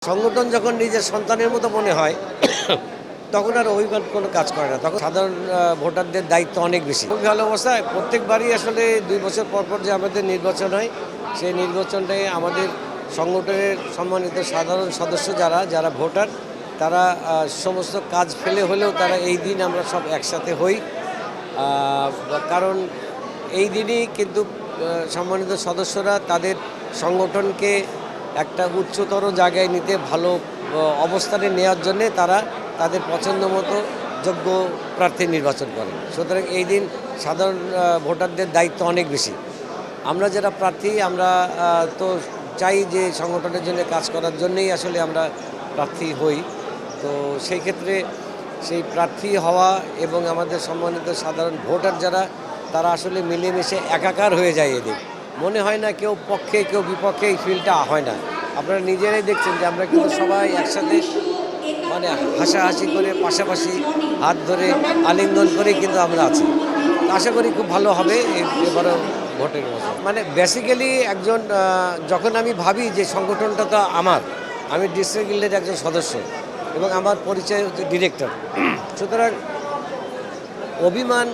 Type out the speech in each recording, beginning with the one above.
সংগঠন যখন নিজের সন্তানের মতো মনে হয় তখন আর অভিমান কোনো কাজ করে না, তখন সাধারণ ভোটারদের দায়িত্ব অনেক বেশি। খুব ভালো অবস্থায় প্রত্যেকবারই আসলে 2 বছর পর পর যে আমাদের নির্বাচন হয়, সেই নির্বাচনটাই আমাদের সংগঠনের সম্মানিত সাধারণ সদস্য যারা ভোটার, তারা সমস্ত কাজ ফেলে হলেও তারা এই দিন আমরা সব একসাথে হই। কারণ এই দিনই কিন্তু সম্মানিত সদস্যরা তাদের সংগঠনকে একটা উচ্চতর জায়গায় নিতে, ভালো অবস্থানে নেওয়ার জন্যে তারা তাদের পছন্দ মতো যোগ্য প্রার্থী নির্বাচন করেন। সুতরাং এই দিন সাধারণ ভোটারদের দায়িত্ব অনেক বেশি। আমরা যারা প্রার্থী, আমরা তো চাই যে সংগঠনের জন্য কাজ করার জন্যই আসলে আমরা প্রার্থী হই। তো সেই ক্ষেত্রে সেই প্রার্থী হওয়া এবং আমাদের সম্মানিত সাধারণ ভোটার যারা, তারা আসলে মিলেমিশে একাকার হয়ে যায়। এদিন মনে হয় না কেউ পক্ষে কেউ বিপক্ষে, এই ফিলটা হয় না। আপনারা নিজেরাই দেখছেন যে আমরা কিন্তু সবাই একসাথে মানে হাসাহাসি করে, পাশাপাশি হাত ধরে আলিঙ্গন করে কিন্তু আমরা আছি। আশা করি খুব ভালো হবে এবারও ভোটের বছর। মানে বেসিক্যালি একজন যখন আমি ভাবি যে সংগঠনটা তো আমি ডিস্ট্রিক্ট গিল্ডের একজন সদস্য এবং আমার পরিচয় হচ্ছে ডিরেক্টর। সুতরাং অভিমান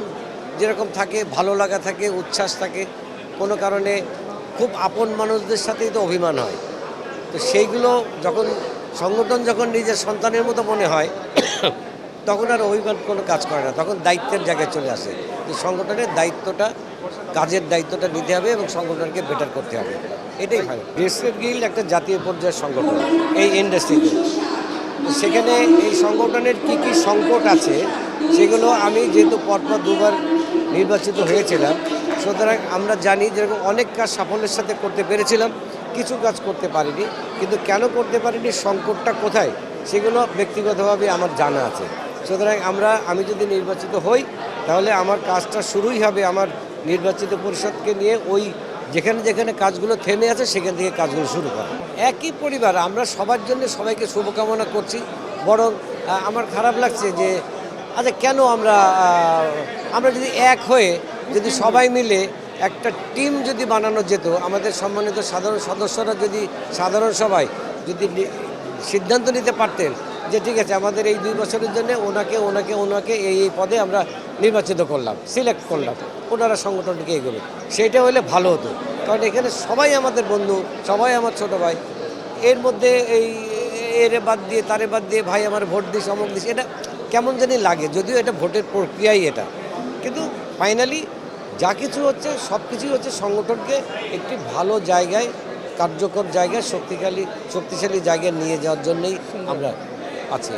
যেরকম থাকে, ভালো লাগা থাকে, উচ্ছ্বাস থাকে, কোনো কারণে খুব আপন মানুষদের সাথেই তো অভিমান হয়। তো সেইগুলো সংগঠন যখন নিজের সন্তানের মতো মনে হয় তখন আর অভিমান কোনো কাজ করে না, তখন দায়িত্বের জায়গায় চলে আসে যে সংগঠনের দায়িত্বটা, কাজের দায়িত্বটা নিতে হবে এবং সংগঠনকে বেটার করতে হবে। এটাই ভালো। ডিস্ট্রিক্ট গিল্ড একটা জাতীয় পর্যায়ের সংগঠন এই ইন্ডাস্ট্রিতে। সেখানে এই সংগঠনের কি কি সংকট আছে সেগুলো আমি যেহেতু পরপর 2বার নির্বাচিত হয়েছিলাম, সুতরাং আমরা জানি যেরকম অনেক কাজ সাফল্যের সাথে করতে পেরেছিলাম, কিছু কাজ করতে পারিনি। কিন্তু কেন করতে পারিনি, সংকটটা কোথায়, সেগুলো ব্যক্তিগতভাবে আমার জানা আছে। সুতরাং আমি যদি নির্বাচিত হই, তাহলে আমার কাজটা শুরুই হবে আমার নির্বাচিত পরিষদকে নিয়ে, ওই যেখানে যেখানে কাজগুলো থেমে আছে সেখান থেকে কাজগুলো শুরু করা। একই পরিবার, আমরা সবার জন্য সবাইকে শুভকামনা করছি। বরং আমার খারাপ লাগছে যে আচ্ছা কেন আমরা যদি এক হয়ে, যদি সবাই মিলে একটা টিম যদি বানানো যেত, আমাদের সম্মানিত সাধারণ সদস্যরা যদি, সাধারণ সবাই যদি সিদ্ধান্ত নিতে পারতেন যে ঠিক আছে আমাদের এই 2 বছরের জন্য ওনাকে এই পদে আমরা নির্বাচিত করলাম, সিলেক্ট করলাম, ওনারা সংগঠনটিকে এগোবে, সেইটা হলে ভালো হতো। কারণ এখানে সবাই আমাদের বন্ধু, সবাই আমার ছোটো ভাই। এর মধ্যে এরে বাদ দিয়ে, তারে বাদ দিয়ে, ভাই আমার ভোট দিস, অমুক দিস, এটা কেমন জানি লাগে। যদিও এটা ভোটের প্রক্রিয়াই এটা, কিন্তু ফাইনালি যা কিছু হচ্ছে, সব কিছুই হচ্ছে সংগঠনকে একটি ভালো জায়গায়, কার্যকর জায়গায়, শক্তিশালী জায়গায় নিয়ে যাওয়ার জন্যই আমরা আছি।